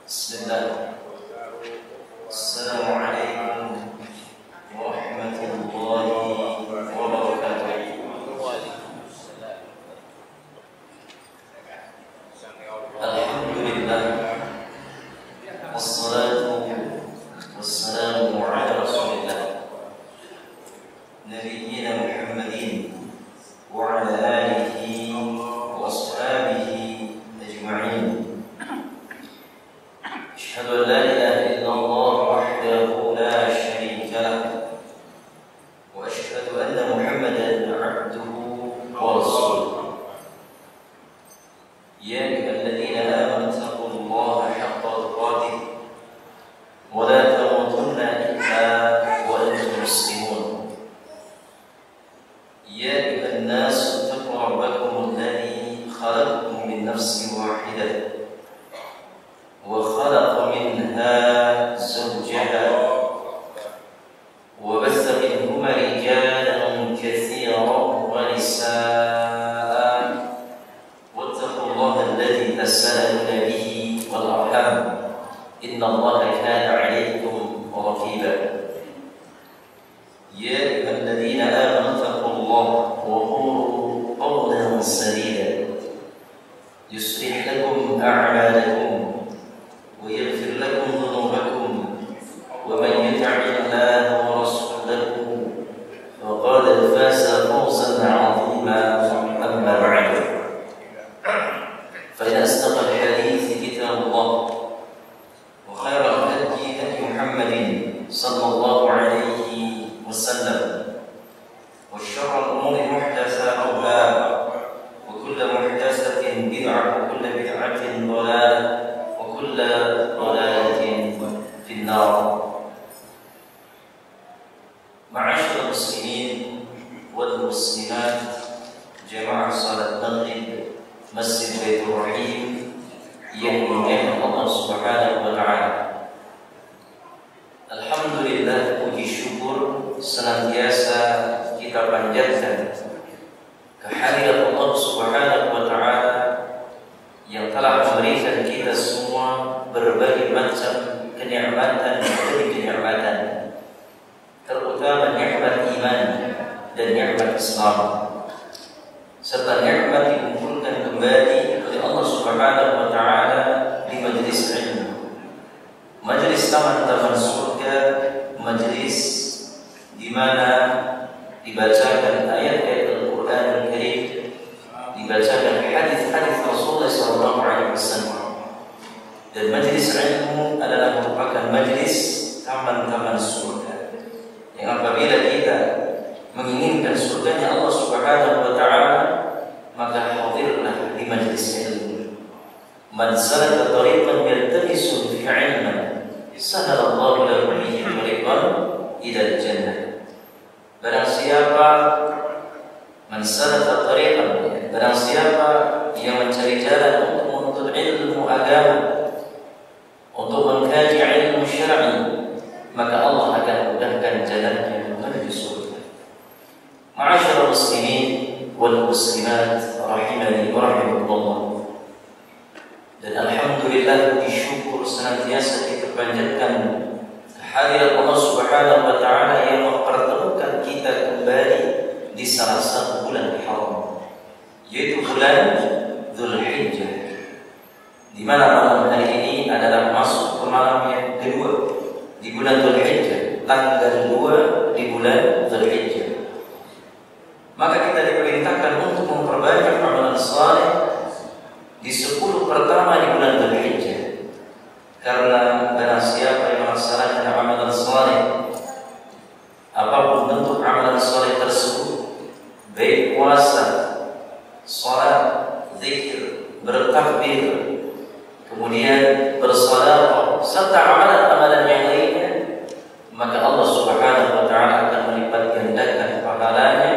Bismillah. Assalamualaikum warahmatullahi wabarakatuh. Alhamdulillah, wassalatu wassalamu ala rasulillah nabiyyina Muhammadin wa ala alihi wa ashabihi ajma'in. Asyhadu an la ilaha illallah wahdahu la syarika lah wa asyhadu anna Muhammadan abduhu wa rasuluh. Ya ayyuhalladzina amanu taqullaha haqqa tuqatih wa la tamutunna illa wa antum muslimun. Ya ayyuhan nas taqu rabbakum alladzi khalaqakum min nafsin wahidah وخلق منها زوجها وبث منهما رجالا كثيرا ونساء واتقوا الله الذي تساءلون به والأرحام إن الله كان عليكم رقيبا. يا أيها الذين آمنوا اتقوا الله وقولوا قولا سديدا يصلح لكم أعمالكم ويغفر لكم ذنوبكم ومن يطع الله ورسوله فقد فاز فوزا عظيما. أما بعد فإن أصدق الحديث كتاب الله وخير الهدي هدي محمد صلى الله عليه وسلم وشر الأمور محدثاتها وكل محدثة بدعة وكل بدعة ضلالة وكل ضلالة في النار. معاشر المسلمين والمسلمات جماعة صلاة المغرب مسجد بيت الرحيم yang dimuliakan Allah Subhanahu wa taala. Alhamdulillah, puji syukur senantiasa kita panjatkan kehadirat Allah Subhanahu wa taala yang telah memberikan kita semua berbagai macam kenikmatan demi kenikmatan, terutama nikmat iman dan nikmat Islam, serta nikmat dikumpulkan kembali oleh Allah Subhanahu wa taala di majelis ilmu, majelis taman-taman surga, majelis di mana dibacakan ayat-ayat Al-Qur'an Al-Karim, dibacakan hadis-hadis Rasulullah SAW, dan majelis ilmu adalah merupakan majelis taman-taman surga yang apabila kita menginginkan surganya Allah Subhanahu wa taala maka hadirlah di majelis ilmu. Man salaka tariqan yaltamisu fihi 'ilman sahalallahu lahu bihi tariqan ila al-jannah. Barang siapa man salaka tariqan, barang siapa yang mencari jalan untuk menuntut ilmu agama, untuk mengkaji ilmu syar'i, maka Allah akan mudahkan jalannya menuju surga. Ma'asyiral muslimin wal muslimat rahimani wa rahimakumullah. Dan alhamdulillah, disyukur senantiasa kita panjatkan kehadirat Allah Subhanahu wa taala yang mempertemukan kita kembali di salah satu bulan haram, yaitu bulan Dzulhijjah, di mana malam hari ini adalah masuk ke malam yang kedua di bulan Dzulhijjah, tanggal 2 di bulan Dzulhijjah. Maka kita diperintahkan untuk memperbanyak amalan saleh di 10 pertama di bulan Dzulhijjah, karena barang siapa yang melaksanakan amalan saleh, apapun bentuk amalan saleh tersebut, baik puasa, salat, zikir, bertakbir, kemudian bersedekah, serta amalan-amalan yang lainnya, maka Allah Subhanahu wa taala akan melipat gandakan pahalanya.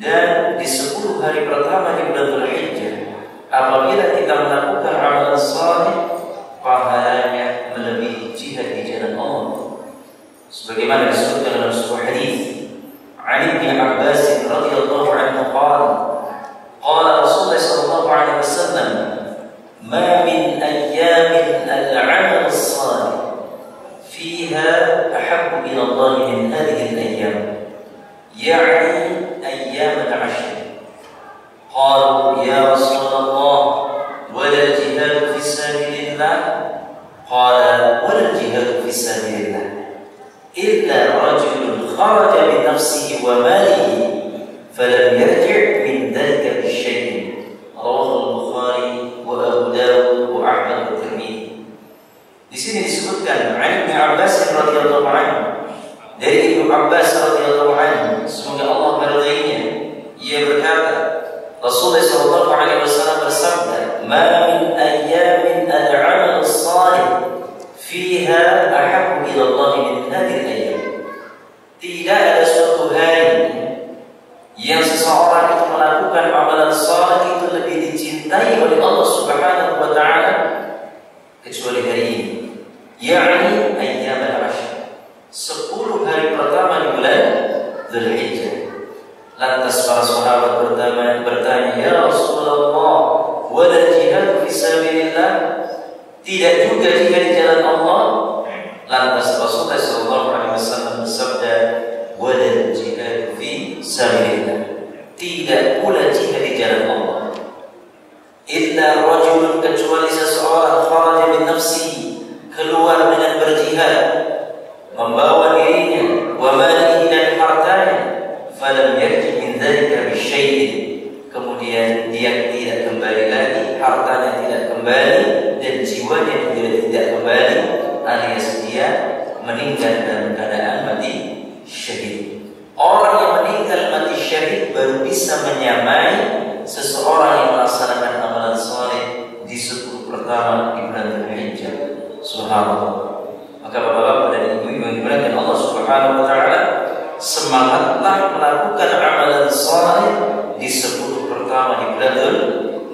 Dan di 10 hari pertama di bulan Dzulhijjah, apabila kita melakukan amalan saleh, pahalanya melebihi jihad di jalan Allah, sebagaimana disebutkan dalam sebuah hadis Ali bin Abbas radhiyallahu anhu qala qala Rasulullah sallallahu alaihi wasallam ma min ayyamin العمل الصالح فيها أحب إلى الله من هذه الأيام يعني أيام العشر. قالوا يا رسول الله ولا الجهاد في سبيل الله؟ قال ولا الجهاد في سبيل الله إلا رجل خرج بنفسه وماله فلم يرجع من ذلك بشيء. رواه Al-Bukhari wa Abu Dawud wa Ahmad At-Tirmidzi. Di sini disebutkan Ibnu Abbas radhiyallahu anhu, dari Ibnu Abbas radhiyallahu anhu, semoga Allah meridainya, ia berkata, Rasulullah sallallahu alaihi wasallam bersabda, "Ma min ayyamin al-'amal as-salih fiha ahabbu ila Allah min hadhihi al-ayyam." Tidak ada suatu hari yang seseorang itu melakukan amalan saleh itu lebih dicintai oleh Allah Subhanahu wa taala kecuali hari ini, yakni ayyam al-'ashr, 10 hari pertama di bulan Dzulhijjah. Lantas para sahabat bertanya, "Ya Rasulullah, wala jihad fi sabilillah?" Tidak juga jihad di jalan Allah? Lantas Rasulullah sallallahu alaihi wasallam bersabda, "Wala jihad fi sabilillah." Tidak pula jihad di jalan Allah. Illa rajulun, kecuali seseorang kharaja min nafsihi, keluar dengan berjihad, membawa dirinya, wa malihi, dan hartanya, falam yarji min dzalika bisyai'in, kemudian dia tidak kembali lagi, hartanya tidak kembali, dan jiwanya juga tidak kembali, alias dia meninggal dalam keadaan mati syahid. Orang yang meninggal mati syahid baru bisa menyamai seseorang yang melaksanakan amalan saleh di 10 pertama di bulan Dzulhijjah. Subhanallah. Maka bapak-bapak dan ibu-ibu yang dimuliakan Allah Subhanahu wa taala, semangatlah melakukan amalan saleh di 10 pertama di bulan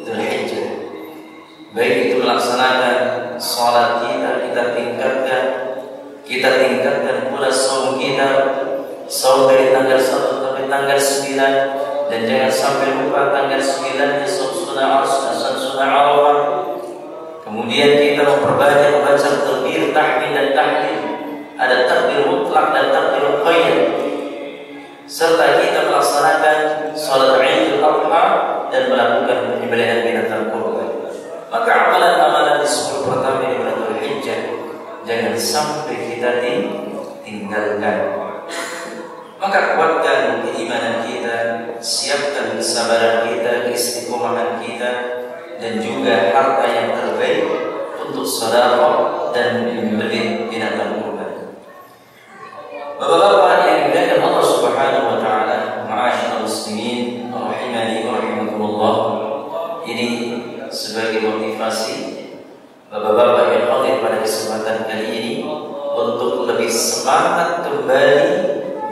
Dzulhijjah. Baik itu melaksanakan salat kita tingkatkan pula saum kita, saum dari tanggal 1 sampai tanggal 9, dan jangan sampai lupa tanggal 9-nya saum sunnah Arafah. Kemudian kita memperbanyak membaca takbir, tahmid, dan tahlil. Ada takbir mutlak dan takbir muqayyad. Serta kita melaksanakan salat Idul Adha dan melakukan penyembelihan binatang kurban. Maka amalan-amalan di 10 pertama di bulan Dzulhijjah jangan sampai kita tinggalkan. Maka kuatkan keimanan kita, siapkan kesabaran kita, keistiqomahan kita, dan juga harta yang terbaik untuk sedekah dan menyembelih binatang kurban. Bapak-bapak yang dimuliakan Allah Subhanahu wa taala, ma'asyiral muslimin rahimani wa rahimakumullah. Ini sebagai motivasi bapak-bapak yang hadir pada kesempatan kali ini untuk lebih semangat kembali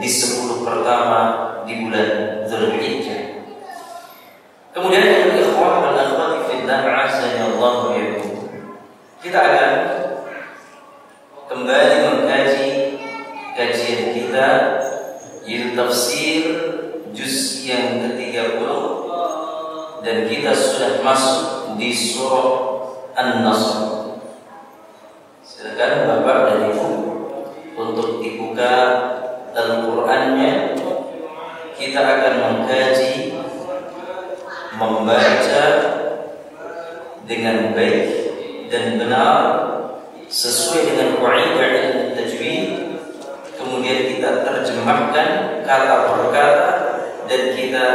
di 10 pertama di bulan Dzulhijjah. Kemudian yang ikhwan dan akhwat fillah, azza Allah wa yakum, kita akan kembali mengkaji kajian kita, yaitu tafsir juz yang ke-30, dan kita sudah masuk di surah An-Nasr. Silakan Bapak dan Ibu untuk dibuka Al-Qur'annya. Kita akan mengkaji, membaca dengan baik dan benar sesuai dengan qaidah ilmu tajwid. Kemudian kita terjemahkan kata per kata dan kita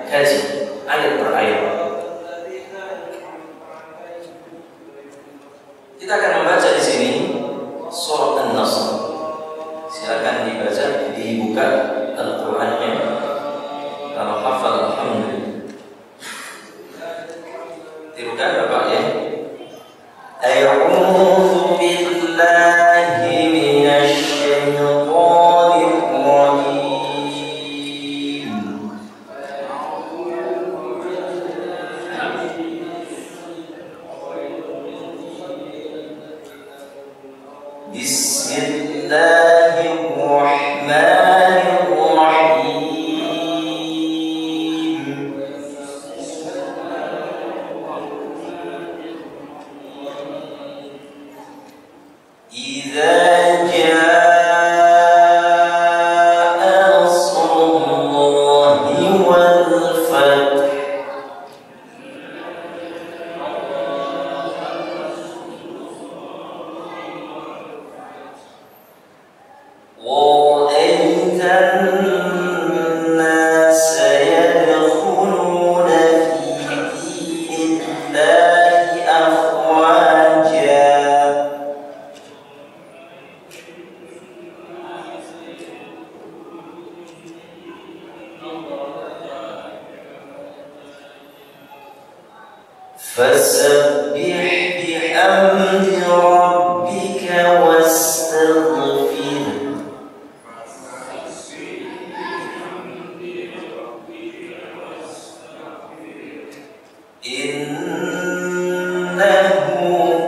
kaji ayat per ayat. Kita akan membaca di sini surah An-Nasr. Silakan dibaca, dibuka Al-Qur'annya. Kalau hafal alhamdulillah. Tirukan Bapak ya. A'udzu billahi minasy syaithanir rajim. Bismillahirrahmanirrahim.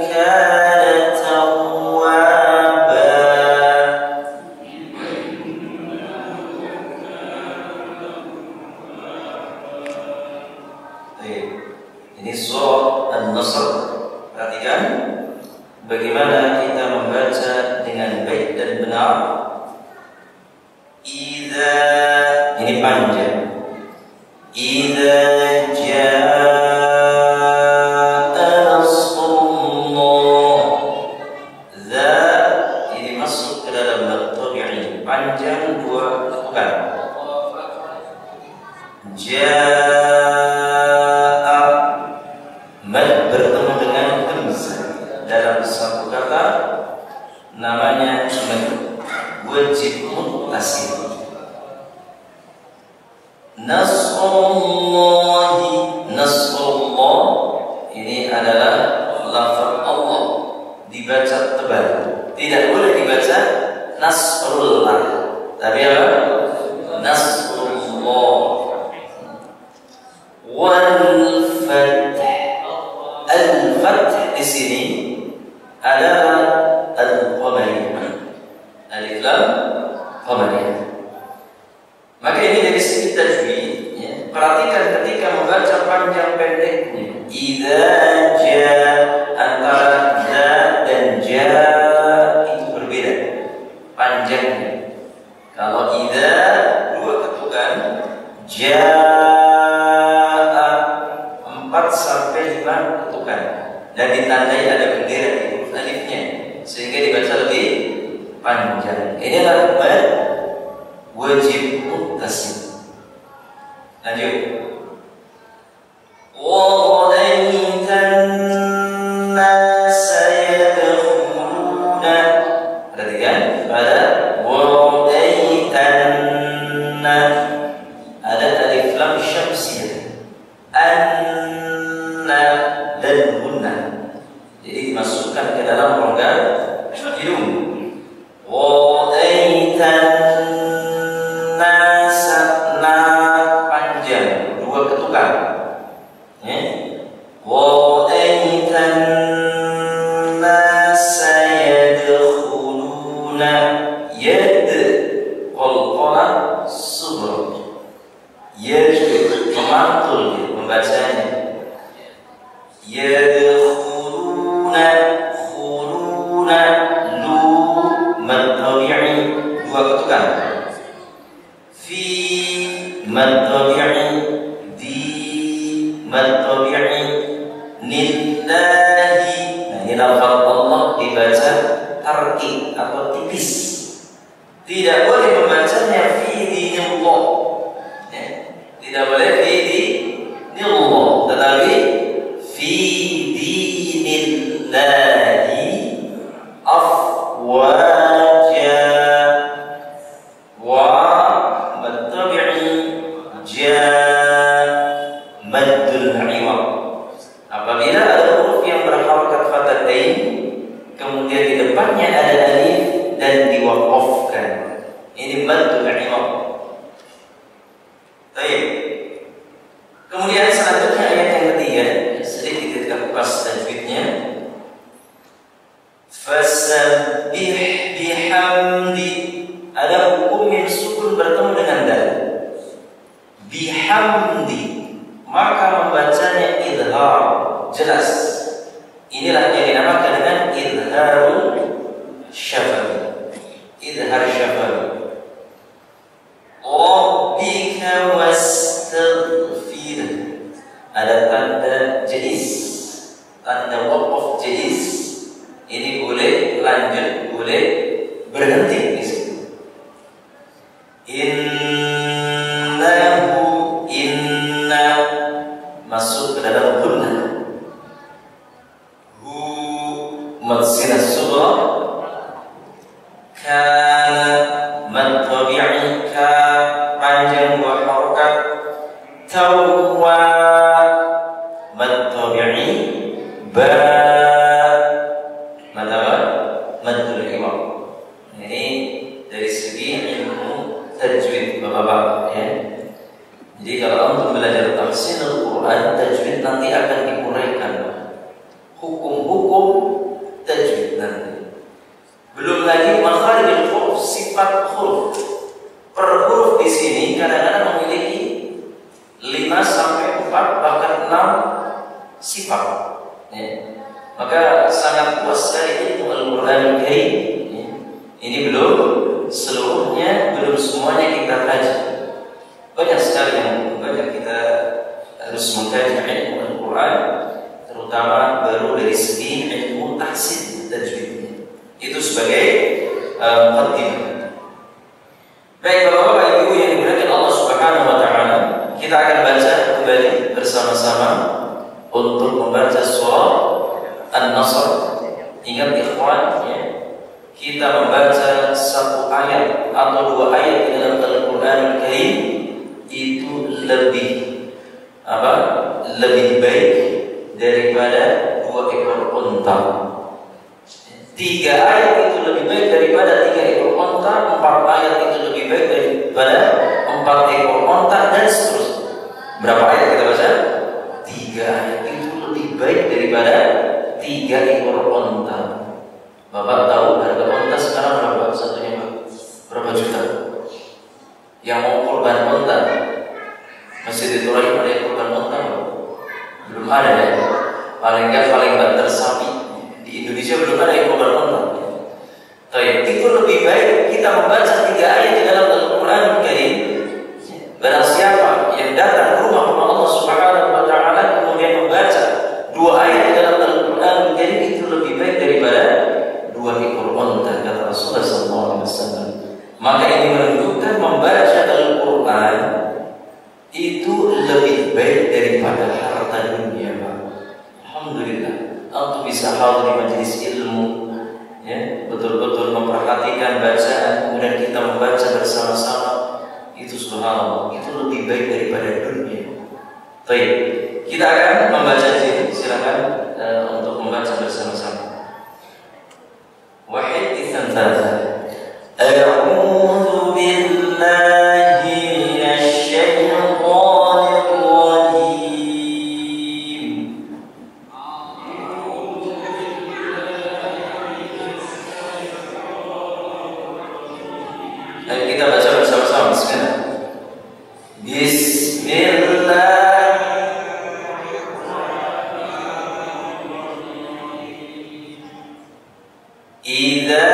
kana tawwaba. Ini surah An-Nasr. Perhatikan bagaimana kita membaca dengan baik dan benar. Idza, ini panjang. Idza jaa nasrullah. Za ini masuk ke dalam mad-tabi'i, panjang dua bukan. Jaa mad bertemu dengan hamzah dalam satu kata namanya mad wajib muttasil. Nasrullahi, Nasrullah ini adalah lafaz Allah, dibaca tebal, tidak boleh dibaca Nasrullah, tapi apa? Nasrullah. Wal fath, al-fath di sini adalah al-qamariyah, alif lam qamariyah. Maka ini dari segi tajwid, ya. Perhatikan ketika membaca panjang pendeknya. Idza jaa, antara za dan ja itu berbeda panjangnya. Kalau idza dua ketukan, jaa 4 sampai 5 ketukan, dan ditandai ada bendera di alifnya sehingga dibaca lebih panjang. Ini adalah mad wajib muttasil. Lanjut. Wa ra'aitan nasa yadkhuluna. Perhatikan pada wa ra'aitan ada alif lam syamsiyah, anna dan gunna, jadi dimasukkan ke dalam rongga hidung. Wa ra'aitan panjang dua ketukan, ya. Wa aitan nasa yadkhuluna, yad qalqalah sughra, yad memantul membacanya. Yadkhuluna, khuluna, lu mad tabi'i dua ketukan. Fi mad tabi'i, di mad tabi'i, lillahi. Nah, ini lafaz Allah dibaca tarqiq atau tipis. Tidak boleh membacanya fi dinillah, ya. Tidak boleh fi dinillah, tetapi fi dinillahi afwaja. Wa maddul iwad. Apabila ada huruf yang berharakat fathatain, kemudian di depannya ada alif dan diwaqafkan, ini maddul iwad. Baik. Kemudian selanjutnya ayat yang ketiga, sedikit kita kupas tajwidnya. Fasabbih bihamdi, ada hukum yang sukun bertemu dengan dal. Bihamdi, maka membacanya idhar, jelas. Inilah yang dinamakan dengan idharul syafawi. Idhar syafawi. Rabbika wastaghfir, ada tanda jenis, tanda waqaf jenis. Ini boleh lanjut, boleh berhenti di situ. Inna masuk ke dalam gunnah. Hu mad sinah sughra. Kana mad tabi'i, ka panjang dua harakat. Tawwa mad tabi'i, ba maddul iwad. Ini dari segi ilmu tajwid Bapak-bapak, ya. Jadi kalau untuk belajar tafsir Al-Quran, tajwid nanti akan diuraikan hukum hukum tajwid nanti. Belum lagi makharijul huruf, sifat huruf. Per huruf di sini kadang-kadang memiliki 5 sampai 4 bahkan 6 sifat. Ya. Maka sangat luas sekali ilmu Al-Qur'an Karim. Ya. Ini belum seluruhnya, belum semuanya kita kaji. Banyak sekali yang kita harus mengkaji ilmu Al-Quran, terutama baru dari segi ilmu tahsin tajwid. Itu sebagai muqaddimah. Baik Bapak-bapak Ibu yang dimuliakan Allah Subhanahu wa taala, kita akan baca kembali bersama-sama untuk membaca surah An-Nasr. Ingat ikhwan, ya, kita membaca satu ayat atau 2 ayat di dalam Al-Quran Al-Karim itu lebih baik daripada 2 ekor unta. 3 ayat itu lebih baik daripada 3 ekor unta, 4 ayat itu lebih baik daripada 4 ekor unta, dan seterusnya. Berapa ayat kita baca? 3 ayat itu lebih baik daripada 3 ekor unta. Bapak tahu harga unta sekarang berapa satunya, Pak? Berapa juta? Yang mau korban unta masih diturahi ada yang korban unta? Belum ada ya. Paling banter sapi. Di Indonesia belum ada yang korban unta. Tapi itu lebih baik kita membaca 3 ayat di dalam Al-Quran Karim. Barang siapa yang datang ke rumah Allah Subhanahu wa taala kemudian membaca 2 ayat di dalam Al-Quran Karim, itu lebih baik daripada 2 ekor unta, kata Rasulullah SAW. Maka ini menunjukkan membaca Al-Quran itu lebih baik daripada harta dunia, Pak. Alhamdulillah, untuk bisa hadir di majelis ilmu, ya, betul-betul memperhatikan bacaan, kemudian kita membaca bersama-sama, itu subhanallah, itu lebih baik daripada dunia. Baik, kita akan membaca di sini. Silakan untuk membaca bersama-sama. Wahid tsantsatsa. A'udzu billahi minasyaitonir rajim. Ayo kita baca bersama-sama. Bismillah. Bismillah. Idza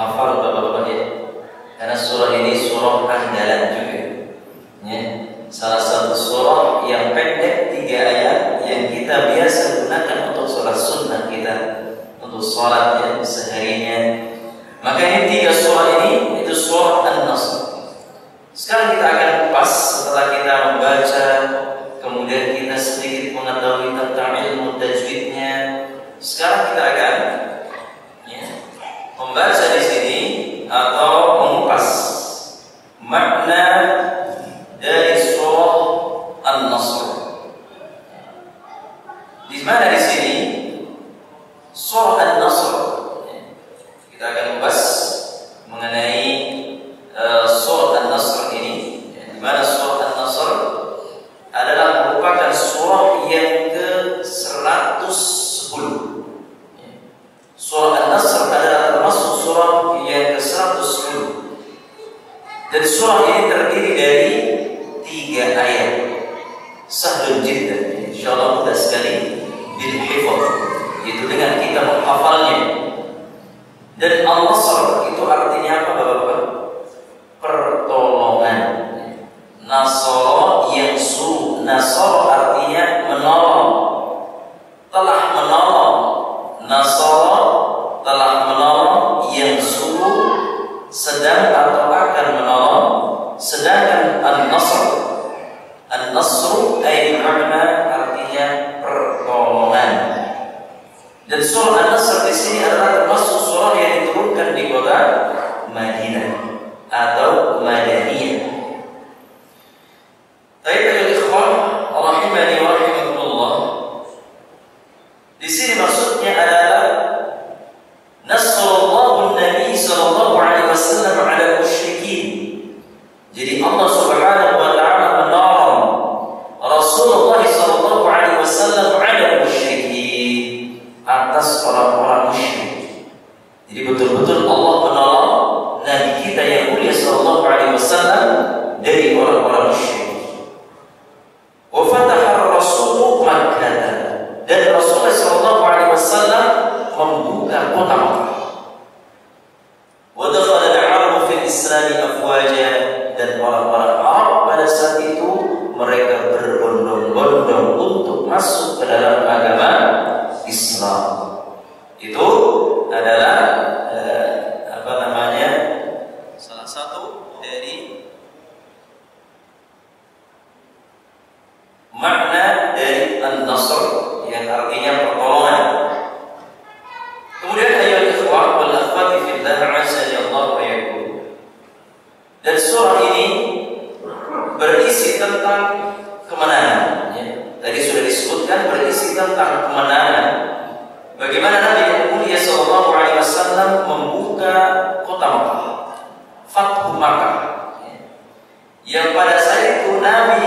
hafal Bapak-bapak ya, karena surah ini surah andalan juga, ya. Salah satu surah yang pendek 3 ayat yang kita biasa gunakan untuk sholat sunnah kita, untuk sholat ya seharinya. Maka ini 3 surah ini itu surah An-Nasr. Sekarang kita akan kupas setelah kita membaca, kemudian kita sedikit mengetahui tentang ilmu tajwidnya. Sekarang kita akan membaca di sini atau mengupas makna dari surah An-Nasr. Di mana di sini surah An-Nasr? Kita akan membahas mengenai surah An-Nasr ini. Di mana surah An-Nasr adalah merupakan surah yang ke-110. Surah An-Nasr adalah termasuk surah yang ke-110. Dan surah ini terdiri dari 3 ayat. Sahlun jiddan, insyaallah mudah sekali bil hifz, itu dengan kita menghafalnya. Dan An-Nasr itu artinya apa Bapak-bapak? Pertolongan. Nasara yansuru. Nasara artinya menolong. Telah menolong. Nasara telah menolong, yansuru sedang atau akan menolong. Sedangkan An-Nasr ay makna artinya pertolongan. Dan surah An-Nasr di sini adalah termasuk surah yang diturunkan di kota Madinah atau Madaniyah. Baik ayuhal ikhwan rahimani wa rahimakumullah. Di sini maksudnya adalah nasrullahu Nabi sallallahu alaihi wasallam ala musyrikin. Jadi Allah Subhanahu wa taala menolong Rasulullah sallallahu alaihi wasallam ala musyrikin, atas orang-orang musyrik. Jadi betul-betul Allah menolong Nabi kita yang mulia sallallahu alaihi wasallam dari orang-orang musyrik. Wa fataha Rasul Makkah, dan Rasulullah sallallahu alaihi wasallam membuka kota Makkah. Wa dakhala al-'arabu fil Islam afwaja, dan orang-orang Arab pada saat itu mereka berbondong-bondong untuk masuk ke dalam agama Islam. Itu adalah salah satu dari makna dari An-Nasr yang artinya pertolongan. Kemudian ayat ikhwan wal akhwati fillah azanallahu wa iyyakum. Dan surah ini berisi tentang kemenangan. Ya. Tadi sudah disebutkan berisi tentang kemenangan. Bagaimana Nabi yang mulia sallallahu alaihi wasallam membuka kota Makkah, Fathu Makkah. Ya. Yang pada saat itu Nabi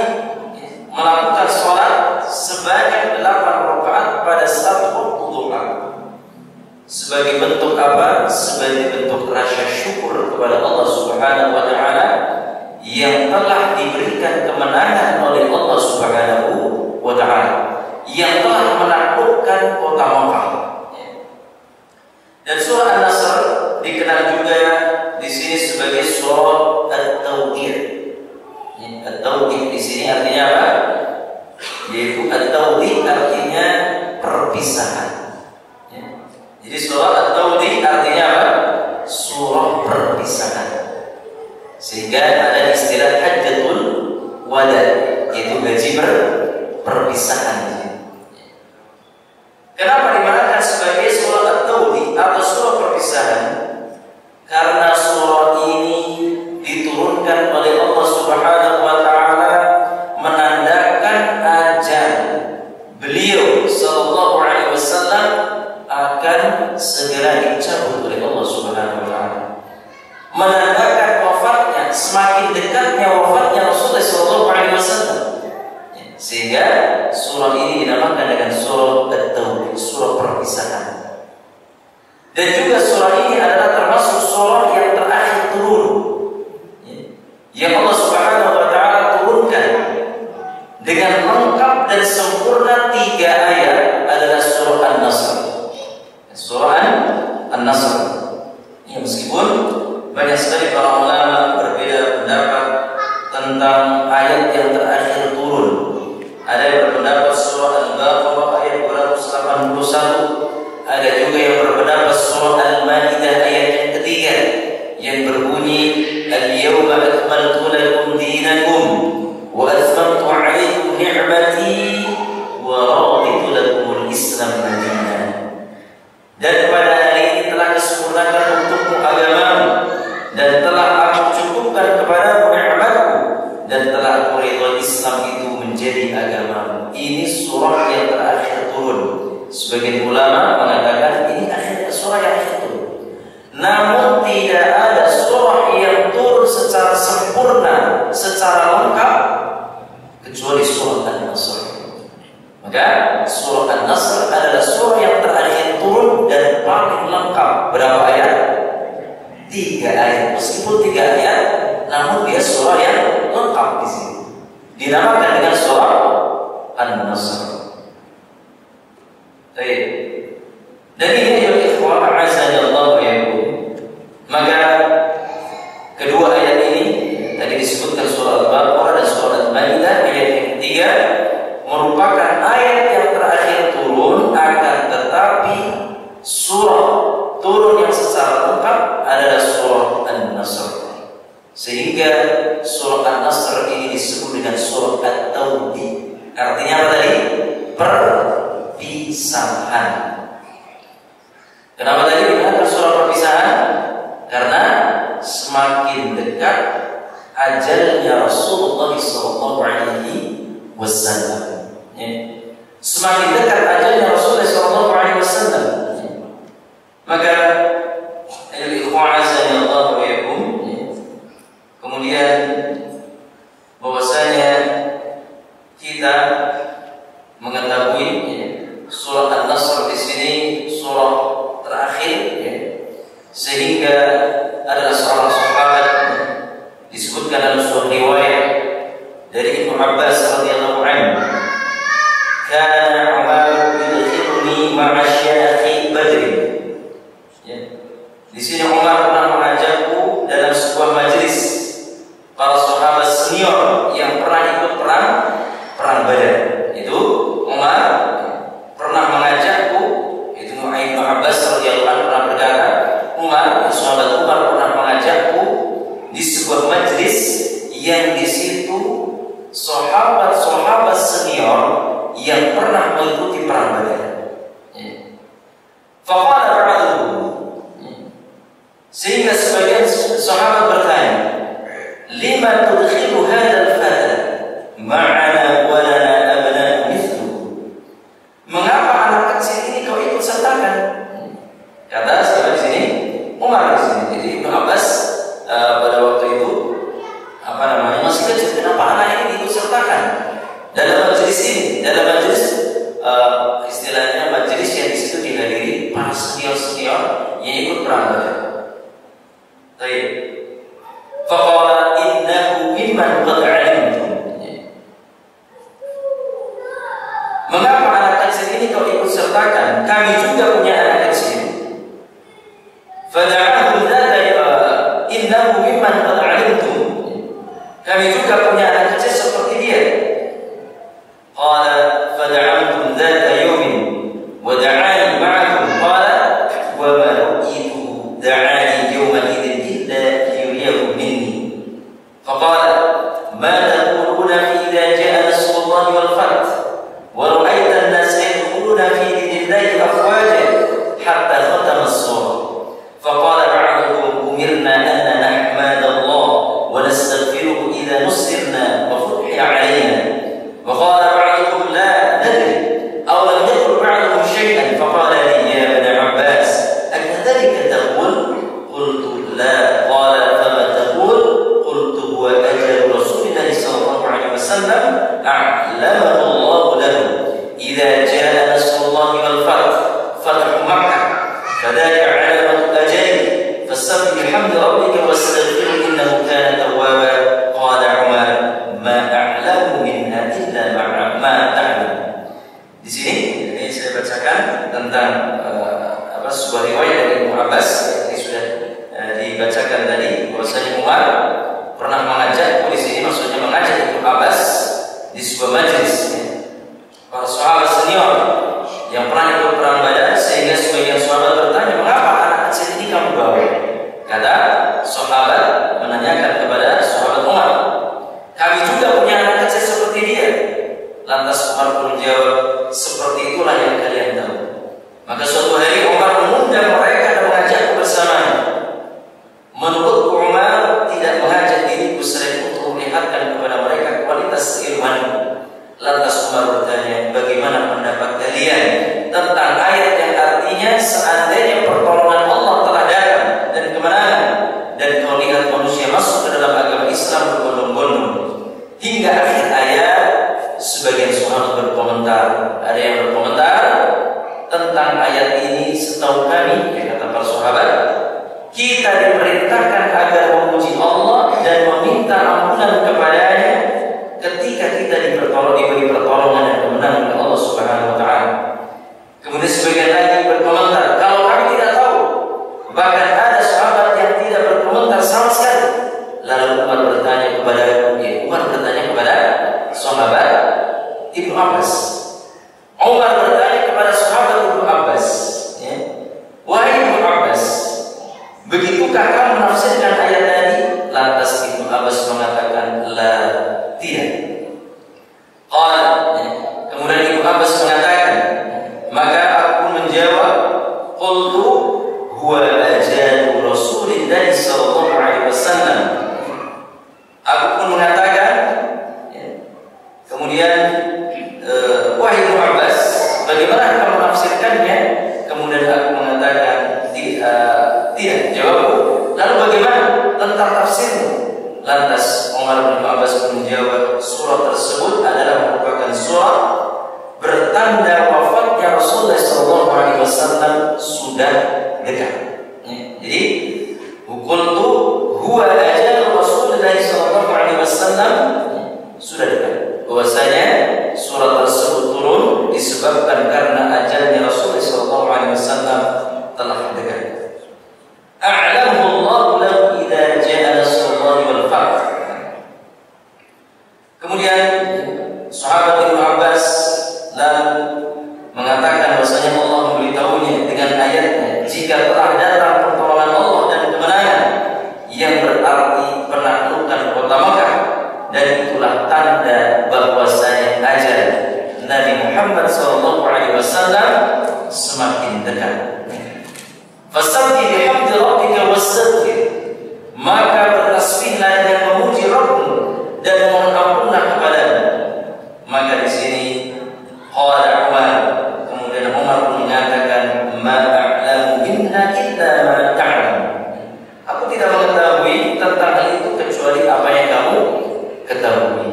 melakukan sholat sebanyak 8 rakaat pada saat waktu duha. Sebagai bentuk apa? Sebagai bentuk rasa syukur kepada Allah Subhanahu wa taala yang telah diberikan kemenangan oleh Allah Subhanahu wa taala, yang telah menaklukkan kota Makkah. Dan surah An-Nasr dikenal juga di sini sebagai surah At-Tawbih. At-Tawbih di sini artinya apa? Yaitu At-Tawbih artinya perpisahan. Jadi surah At-Tawbih artinya apa? Surah perpisahan. Sehingga ada istilah Hajjatul Wada, yaitu gaji perpisahan. Kenapa dimanakan sebagai surah At-Tawbih atau surah perpisahan? Karena surah ini diturunkan oleh Allah Subhanahu wa taala menandakan ajal beliau sallallahu alaihi wasallam akan segera dicabut oleh Allah Subhanahu wa taala. Menandakan wafatnya, semakin dekatnya wafatnya Rasulullah sallallahu alaihi wasallam. Sehingga surah ini dinamakan dengan surah At-Tawbih, surah perpisahan. Dan juga surah ini adalah termasuk surah yang terakhir turun, yang Allah Subhanahu wa taala turunkan dengan lengkap dan sempurna 3 ayat adalah surah An-Nasr. Surah An-Nasr. Ya, meskipun banyak sekali para ulama berbeda pendapat tentang ayat yang terakhir turun. Ada yang berpendapat surah Al-Baqarah ayat 281. Ada juga yang berpendapat surah Al-Maidah ayat yang ketiga yang berbunyi Al-yawma akmaltu lakum dinakum wa atmamtu 'alaikum ni'mati wa raditu lakumul Islam madina. Dan pada hari ini telah disempurnakan untukmu agamamu, dan telah aku cukupkan kepadamu nikmatku, dan telah aku ridha Islam itu menjadi agamamu. Ini surah yang terakhir turun. Sebagian ulama mengatakan ini akhir surah yang akhir turun. Namun tidak ada surah yang turun secara sempurna, secara lengkap kecuali surah An-Nasr. Maka surah An-Nasr adalah surah yang terakhir turun dan paling lengkap. Berapa ayat? 3 ayat. Meskipun 3 ayat, namun dia surah yang lengkap di sini. Dinamakan dengan surah An-Nasr. Baik. Dan ini adalah ikhwan azanallahu wa iyyakum. Maka surah An-Nasr ini disebut dengan surah At-Taubah. Artinya apa tadi? Perpisahan. Kenapa tadi dikatakan surah perpisahan? Karena semakin dekat ajalnya Rasulullah SAW. Semakin dekat ajalnya Rasulullah SAW, maka kemudian bahwasanya kita mengetahui surah An-Nasr di sini surah terakhir, sehingga adalah seorang sahabat disebutkan dalam sebuah riwayat dari Ibnu Abbas radhiyallahu anhu, kana Umar yudkhiluni ma'a syekh Badr. Di sini Umar pernah mengajakku dalam sebuah majelis para sahabat senior yang pernah ikut perang Badar. Itu Umar pernah mengajakku. Itu Ibnu Abbas radhiyallahu anhu pernah berkata, sahabat Umar pernah mengajakku di sebuah majelis yang di situ sahabat-sahabat senior yang pernah mengikuti perang Badar. Faqala ba'duhum, sehingga sebagian sahabat bertanya, lima tudkhilu hadzal fata ma'ana wa lana abna'u mithluhu. Mengapa anak kecil ini kau ikut sertakan? Kata siapa di sini? Umar di sini. Jadi Ibnu Abbas pada waktu itu masih kecil. Kenapa anak ini ikut sertakan dalam majelis ini? Dalam majelis istilahnya majelis yang di situ dihadiri para senior-senior yang ikut perang Badar. Baik. Faqala innahu mimman qad 'alimtum. Mengapa anak kecil ini kau ikut sertakan? Kami juga punya anak kecil. Fada'ahu dzata innahu mimman qad 'alimtum. Kami juga punya anak kecil seperti dia. Qala fada'amtum dzata yawmin wa da'ani ma'akum. Qala wa ma ru'itu da'ani yawman idzin illa yuriyahu minni. Faqala ma taquluna fi idza ja'a nasrullahi wal fath wa ra'aita an-nasa yadkhuluna fi dinillahi afwaja hatta khatama as-surah. Faqala ba'duhum umirna an nahmadallah wa nastaghfiruhu idza nusirna wa futhiha 'alaina. Wa qala ba'duhum la nadri aw lam yaqul ba'duhum shay'an. Faqala li ya ibn Abbas akadhalika taqul? Qultu la. Qala fama taqul? Qultu huwa ajal Rasulillah sallallahu alaihi wasallam a'lamahu Allah lahu idza jaa nasrullahi wal fath fathu Makkah fadhalika 'alamatu ajali fastaghfir bihamdi rabbika wastaghfirhu innahu kana tawwaba. Qala Umar ma a'lamu minha illa ma ta'lam. Di sini ini saya bacakan tentang sebuah riwayat dari Ibnu Abbas. Ini sudah dibacakan tadi bahwasanya Umar pernah mengajak, di sini maksudnya mengajak Ibnu Abbas di sebuah majelis para sahabat senior yang pernah ikut perang Badar, sehingga sebagian sahabat bertanya, mengapa anak kecil ini kamu bawa? Kata sahabat menanyakan kepada sahabat Umar, kami juga punya anak kecil seperti dia. Lantas Umar pun menjawab, seperti itulah yang kalian tahu. Maka suatu hari Umar mengundang mereka dan mengajakku bersamanya. Menurut Umar tidak mengajak diriku selain untuk melihatkan kepada mereka kualitas keilmuanku. Lantas Umar bertanya, bagaimana pendapat kalian tentang ayat yang artinya seandainya pertolongan Allah telah datang dan kemenangan, dan kau lihat manusia masuk ke dalam agama Islam berbondong-bondong. Hingga akhir ayat, sebagian sahabat berkomentar. Ada yang berkomentar tentang ayat ini, setahu kami, kata para sahabat, kita diperintahkan agar memuji Allah dan meminta ampunan kepadanya ketika kita diberi pertolongan dan kemenangan oleh Allah Subhanahu wa taala. Kemudian sebagian lagi berkomentar, kalau kami tidak tahu, bahkan ada sahabat yang tidak berkomentar sama sekali. Lalu Umar bertanya kepada sahabat Ibnu Abbas. Umar bertanya kepada sahabat Ibnu Abbas, wahai Ibnu Abbas, begitukah kamu menafsirkan ayat tadi? Lantas Ibnu Abbas mengatakan, Tidak. Kemudian Ibnu Abbas mengatakan, maka aku menjawab, qultu huwa ajanu Rasulillah sallallahu alaihi wasallam. Aku pun mengatakan, kemudian wahai Ibnu Abbas, bagaimana kamu menafsirkannya? Kemudian aku mengatakan, tidak. Jawabku, lalu bagaimana tentang tafsirmu? Lantas Umar bin Abbas menjawab, surat tersebut adalah merupakan surat bertanda wafatnya Rasulullah SAW sudah dekat. Jadi qultu huwa ajal Rasulullah SAW sudah dekat. Bahwasanya surat tersebut turun disebabkan karena ajalnya Rasulullah SAW telah dekat. A'lamu Allah lahu idza ja'a nasrullahi wal fath. Kemudian sahabat Ibnu Abbas lalu mengatakan bahwasanya Allah memberitahunya dengan ayatnya, jika telah datang pertolongan Allah dan kemenangan, yang berarti penaklukan kota Makkah, dan itulah tanda bahwasanya ajal Nabi Muhammad SAW semakin dekat. Fasabbih bihamdi rabbika wastaghfir, maka bertasbihlah dengan memuji Rabbmu dan mohon ampunlah kepadanya. Maka di sini qala Umar, kemudian Umar mengatakan, ma a'lamu minha illa ma ta'lam. Aku tidak mengetahui tentang hal itu kecuali apa yang kamu ketahui.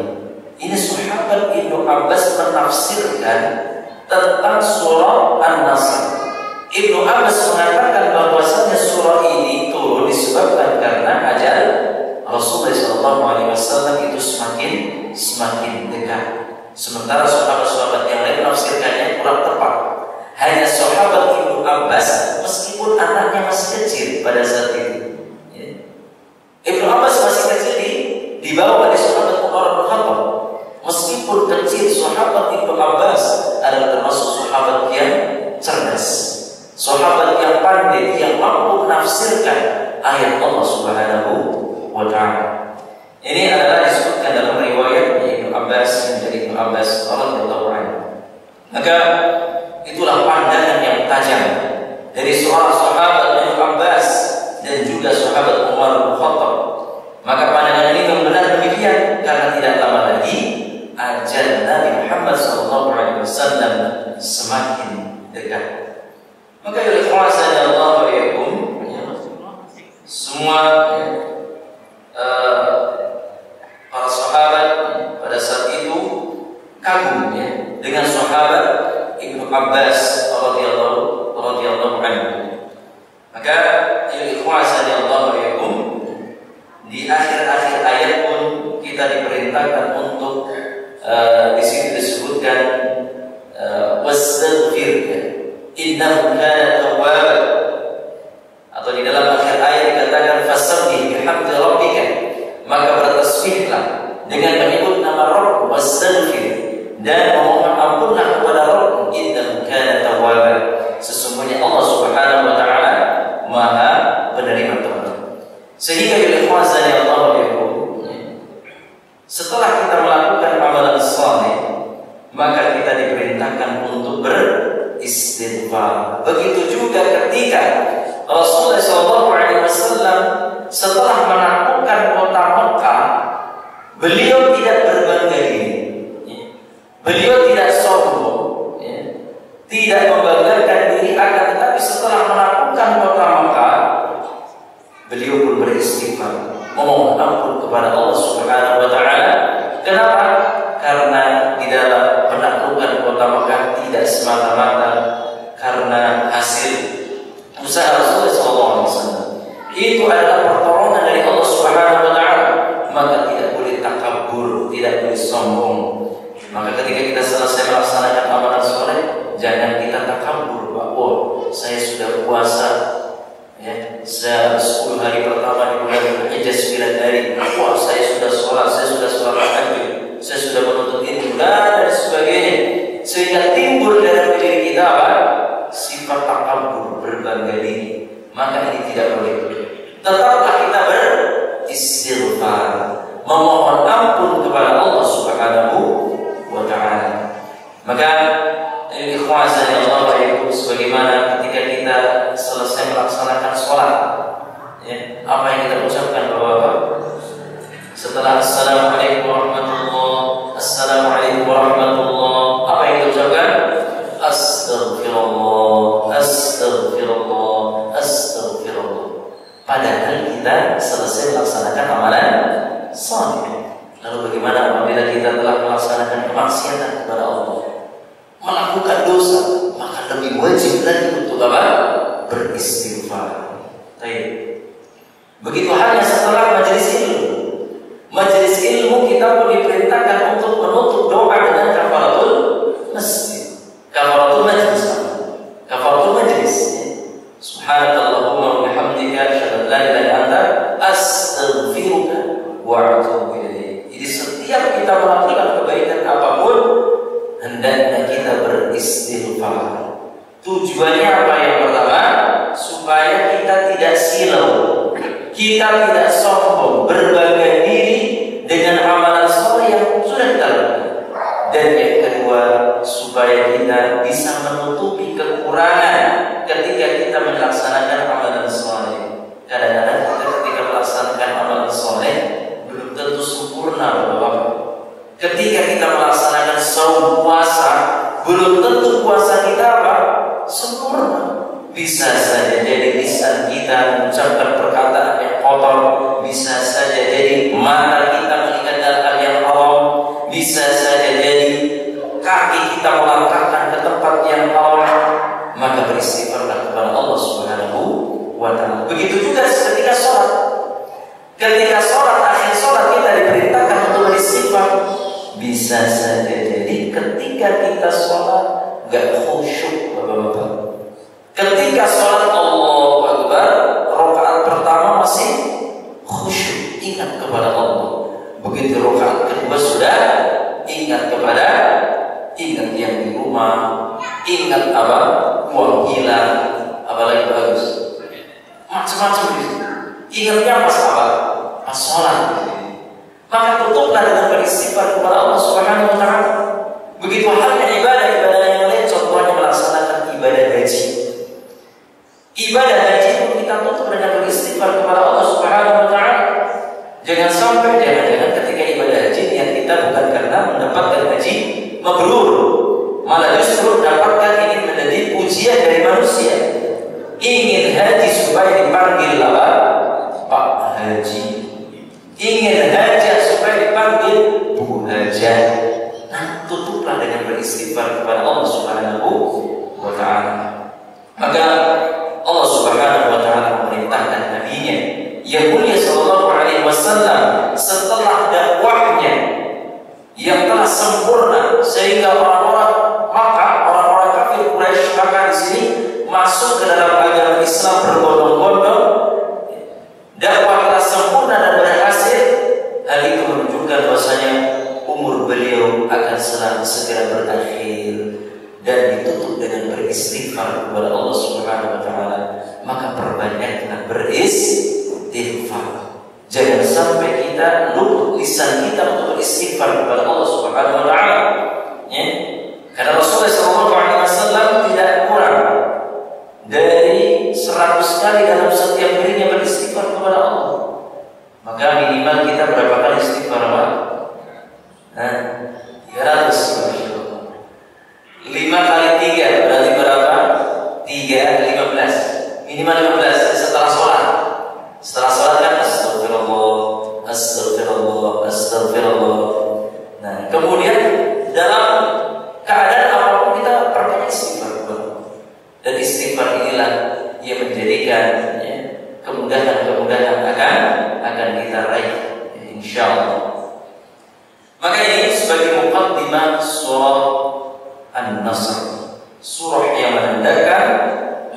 Ini sahabat Ibnu Abbas menafsirkan tentang surah An-Nasr. Ibnu Abbas mengatakan bahwasanya surah ini turun disebabkan karena ajal Rasulullah SAW itu semakin dekat. Sementara sahabat-sahabat yang lain menafsirkannya kurang tepat. Hanya sahabat Ibnu Abbas, meskipun anaknya masih kecil pada saat itu, Ibnu Abbas masih kecil di bawah dari sahabat Umar bin Khattab. Meskipun kecil, sahabat Ibnu Abbas adalah termasuk sahabat yang cerdas, sahabat yang pandai, yang mampu menafsirkan ayat Allah Subhanahu wa ta'ala. Ini adalah disebutkan dalam riwayat Ibnu Abbas dari Ibnu Abbas radhiyallahu anhu. Maka itulah pandangan yang tajam dari seorang sahabat Ibnu Abbas dan juga sahabat Umar bin Khattab. Maka pandangan ini benar demikian karena tidak lama lagi ajal Nabi Muhammad SAW semakin dekat. Maka oleh kuasa Allah wa'alaikum, semua para sahabat pada saat itu kagum dengan sahabat Ibnu Abbas radhiyallahu anhu. Maka oleh kuasa Allah wa'alaikum, di akhir-akhir ayat pun kita diperintahkan untuk di sini disebutkan wastaghfir innahu kana tawwaba, atau di dalam akhir ayat dikatakan fasabbih bihamdi rabbika, maka bertasbihlah dengan menyebut nama Rabb, wastaghfir, dan memohon ampunlah kepada Rabb, innahu kana tawwaba, sesungguhnya Allah Subhanahu wa taala Maha penerima taubat. Sehingga oleh kuasa Allah setelah kita melakukan amalan saleh, maka kita diperintahkan untuk beristighfar. Begitu juga ketika Rasulullah SAW setelah menaklukkan kota Mekah, beliau tidak berbangga diri, beliau tidak sombong, tidak membanggakan diri, akan tetapi setelah menaklukkan kota Mekah, beliau pun beristighfar, memohon ampun kepada Allah Subhanahu wa taala. Kenapa? Karena di dalam penaklukan kota Mekah tidak semata-mata karena hasil usaha Rasulullah SAW. Itu adalah pertolongan dari Allah Subhanahu wa taala. Maka tidak boleh takabur, tidak boleh sombong. Maka ketika kita selesai melaksanakan amalan soleh, jangan kita takabur bahwa saya sudah puasa, saya 10 hari pertama di bulan Dzulhijjah 9 hari, wah saya sudah sholat, saya sudah sholat tahajud, saya sudah menuntut ilmu dan sebagainya, sehingga timbul dalam diri kita apa? Sifat takabur, berbangga diri. Maka ini tidak boleh. Tetaplah kita beristighfar, memohon ampun kepada Allah Setelah Assalamualaikum warahmatullahi, Assalamualaikum warahmatullahi, apa yang diucapkan? Astaghfirullah, astaghfirullah, astaghfirullah. Padahal kita selesai melaksanakan amalan saleh. Lalu bagaimana apabila kita telah melaksanakan kemaksiatan kepada Allah, melakukan dosa, maka lebih wajib lagi untuk apa? Beristighfar. Baik. Begitu halnya setelah majelis ilmu. Majelis ilmu kita pun diperintahkan untuk menutup doa dengan kafaratul masjid, kafaratul majlis, kafaratul majlis. Subhanakallahumma wa bihamdika asyhadu an la ilaha illa anta astaghfiruka wa atubu ilaik. Jadi setiap kita melakukan kebaikan apapun, hendaknya kita beristighfar. Tujuannya apa? Yang pertama, supaya kita tidak silau, kita tidak sombong, berbangga diri dengan amalan soleh yang sudah kita lakukan. Dan yang kedua, supaya kita bisa menutupi kekurangan ketika kita melaksanakan amalan soleh. Kadang-kadang kita ketika melaksanakan amalan soleh belum tentu sempurna, Bapak. Ketika kita melaksanakan saum puasa, belum tentu puasa kita apa? Sempurna. Bisa saja jadi lisan kita mengucapkan perkataan yang kotor, bisa saja jadi mata kita melihat hal yang haram, bisa saja jadi kaki kita melangkahkan ke tempat yang haram. Maka beristighfarlah kepada Allah Subhanahu wa ta'ala. Begitu juga ketika sholat. Ketika sholat, akhir sholat kita diperintahkan untuk beristighfar. Bisa saja jadi ketika kita sholat gak khusyuk, Bapak-bapak. Ketika sholat Allahu Akbar, rakaat pertama masih khusyuk, ingat kepada Allah. Begitu rakaat kedua sudah ingat yang di rumah, ingat apa? Uang hilang, apalagi bagus, macam-macam itu. Ingatnya pas apa? Pas sholat. Maka tutuplah dengan beristighfar kepada Allah Subhanahu wa ta'ala. Begitu halnya ibadah-ibadah yang lain, contohnya melaksanakan ibadah haji. Ibadah haji pun kita tutup dengan beristighfar kepada Allah Subhanahu wa ta'ala. Jangan sampai jangan-jangan ketika ibadah haji yang kita bukan karena mendapatkan haji mabrur, malah justru dapatkan ingin menjadi pujian dari manusia. Ingin haji supaya dipanggil apa? Pak Haji. Ingin hajah supaya dipanggil Bu Hajah. Nah, tutuplah dengan beristighfar kepada Allah Subhanahu wa ta'ala. Maka Allah Subhanahu wa ta'ala memerintahkan nabinya yang mulia sallallahu alaihi wasallam setelah dakwahnya yang telah sempurna sehingga orang-orang Makkah, orang-orang kafir Quraisy Makkah di sini masuk ke dalam agama Islam berbondong-bondong. Dakwah telah sempurna dan berhasil. Hal itu menunjukkan bahwasanya umur beliau akan segera berakhir dan ditutup dengan beristighfar kepada Allah Subhanahu wa ta'ala. Maka perbanyaklah beristighfar. Jangan sampai kita luput lisan kita untuk beristighfar kepada Allah Subhanahu wa ta'ala. Ya. Karena Rasulullah SAW tidak kurang dari 100 kali dalam setiap dirinya beristighfar kepada Allah. Maka minimal kita berapa kali istighfar, Pak? 300. 5 kali 3 berarti berapa? 15. Minimal 15 setelah sholat. Setelah sholat kan astagfirullah, astagfirullah, astagfirullah. Nah, kemudian dalam keadaan apapun kita perbanyak istighfar. Dan istighfar inilah yang menjadikan kemudahan-kemudahan akan kita raih, insyaallah. Maka ini sebagai muqaddimah surah An-Nasr, surah yang menandakan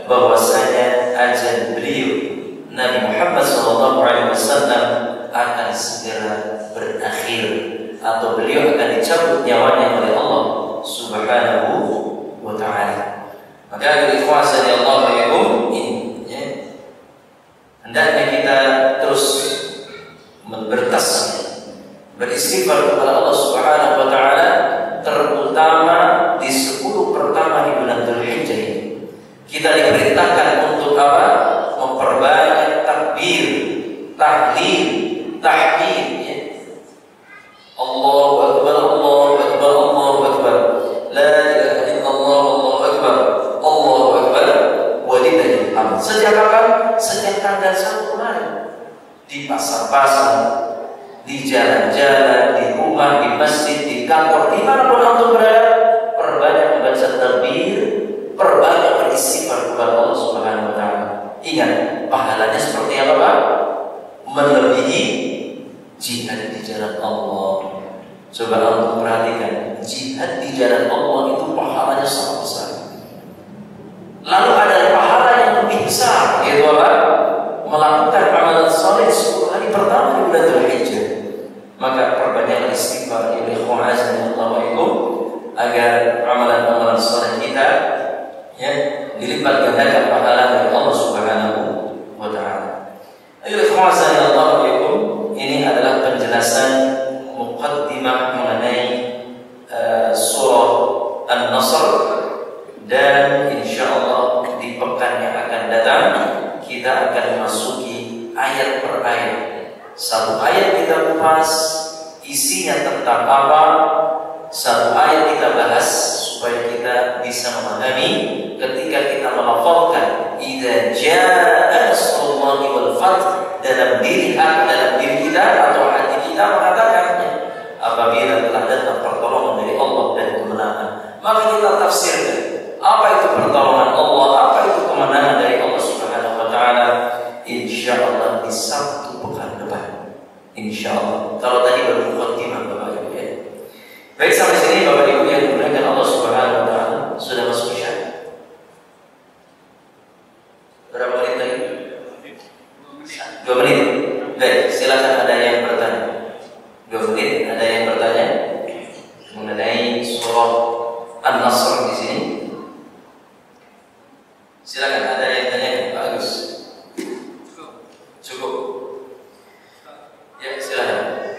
bahwasanya ajal beliau Nabi Muhammad SAW akan segera berakhir, atau beliau akan dicabut nyawanya oleh Allah Subhanahu wa ta'ala. Maka dari kuasa Allah ini, hendaknya kita terus bertasbih, beristighfar kepada Allah Subhanahu wa ta'ala, terutama di 10 pertama di bulan Dzulhijjah ini. Kita diperintahkan untuk apa? Memperbanyak takbir, tahlil, tahmid, jalan-jalan, di rumah, di masjid, di kantor, dimanapun antum berada, perbanyak membaca takbir, perbanyak beristighfar kepada Allah Subhanahu wa taala. Ingat, pahalanya seperti apa, Pak? Melebihi jihad di jalan Allah. Coba antum perhatikan, jihad di jalan Allah itu pahalanya sangat besar. Lalu ada pahala yang lebih besar, yaitu apa? Melakukan amalan saleh 10 hari pertama di bulan Dzulhijjah. Maka perbanyaklah istighfar ya ikhwan azanillahu agar amalan-amalan saleh kita ya dilipat gandakan pahala dari Allah Subhanahu wa taala. Ayo ikhwan azanillahu ini adalah penjelasan muqaddimah mengenai surah An-Nasr, dan insyaallah di pekan yang akan datang kita akan memasuki ayat per ayat. Satu ayat kita kupas isinya tentang apa, satu ayat kita bahas supaya kita bisa memahami ketika kita melafalkan idza jaa nasrullahi wal fath dalam diri kita atau hati kita mengatakannya, apabila telah datang pertolongan dari Allah dan kemenangan. Maka kita tafsirkan apa itu pertolongan Allah, apa itu kemenangan dari Allah Subhanahu wa taala, insyaallah di Sabtu pekan depan. Insyaallah. Kalau tadi baru muqaddimah Bapak Ibu ya. Baik, sampai sini Bapak Ibu yang dimuliakan Allah Subhanahu wa taala, sudah masuk isya. Berapa menit lagi? 2 menit. Baik, silakan ada yang bertanya. 2 menit ada yang bertanya mengenai surah An-Nasr di sini. Silakan, ada yang tanya, Pak Agus. Cukup. Ya, silakan.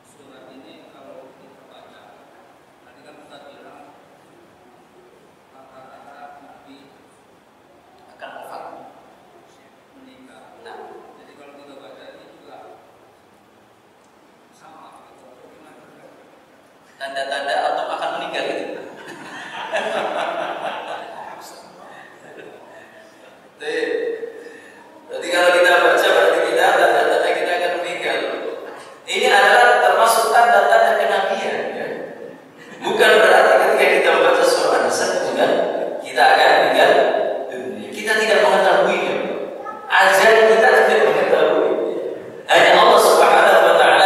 Surat ini kalau kita baca, tadi kan Ustaz bilang kata-kata Nabi Akan wafat. meninggal. Nah, Jadi kalau kita baca ini juga sama gitu. Gimana? tanda-tanda atau akan meninggal gitu. Berarti kalau kita baca berarti kita tanda-tanda kita akan meninggal. Ini adalah termasuk tanda-tanda kenabian ya. Bukan berarti ketika kita membaca surah An-Nasr kemudian kita akan meninggal dunia. Kita tidak mengetahuinya. Ajar kita tidak mengetahui. Hanya Allah Subhanahu wa taala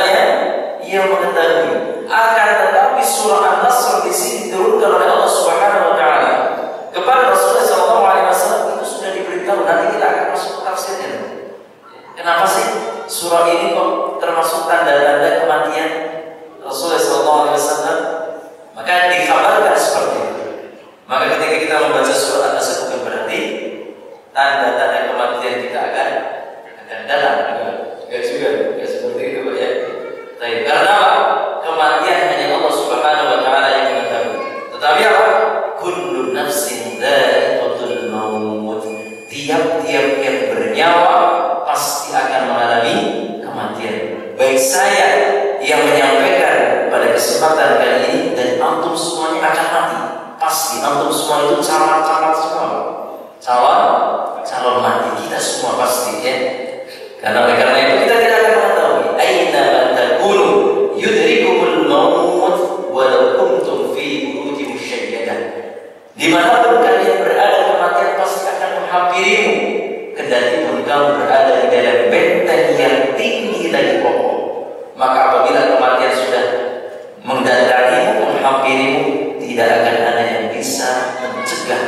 yang mengetahui. Akan tetapi surah An-Nasr di sini diturunkan oleh Allah Subhanahu wa taala kepada Rasulullah SAW, itu sudah diberitahu. Nanti kita akan masuk ke tafsirnya. Kenapa sih surah ini kok termasuk tanda-tanda kematian Rasulullah SAW? Maka dikabarkan seperti itu. Maka ketika kita membaca surah An-Nasr bukan berarti tanda-tanda kematian kita akan datang. Enggak juga, enggak seperti itu Pak ya. Tapi karena kematian hanya Allah Subhanahu wa taala yang mengetahui. Tetapi apa? Kullu nafsin dha'iqatul maut. Tiap-tiap yang bernyawa pasti akan mengalami kematian. Baik saya yang menyampaikan pada kesempatan kali ini dan antum semuanya akan mati. Pasti antum semua itu calon-calon semua. Calon mati kita semua pasti ya. Karena itu kita tidak akan mengetahui aina man takunu yudrikumul maut walau kuntum fi burujin musyayyadah. Dimanapun kalian berada, kematian pasti akan menghampirimu, kendati pun kamu berada di dalam benteng yang tinggi lagi kokoh. Maka apabila kematian sudah mendatangimu, menghampirimu, tidak akan ada yang bisa mencegah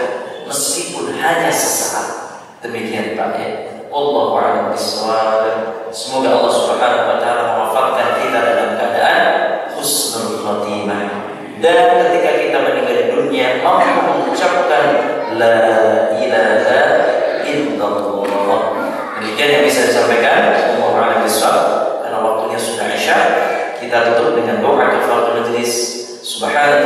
meskipun hanya sesaat. Demikian Pak ya. Wallahu a'lam bishawab. Semoga Allah Subhanahu wa taala mewafatkan kita dalam keadaan husnul khatimah. Dan ketika kita meninggal dunia mampu mengucapkan la ilaha illallah. Demikian yang bisa disampaikan. Wallahu a'lam bishawab. Karena waktunya sudah isya, kita tutup dengan doa kafaratul majlis. Subhanallah.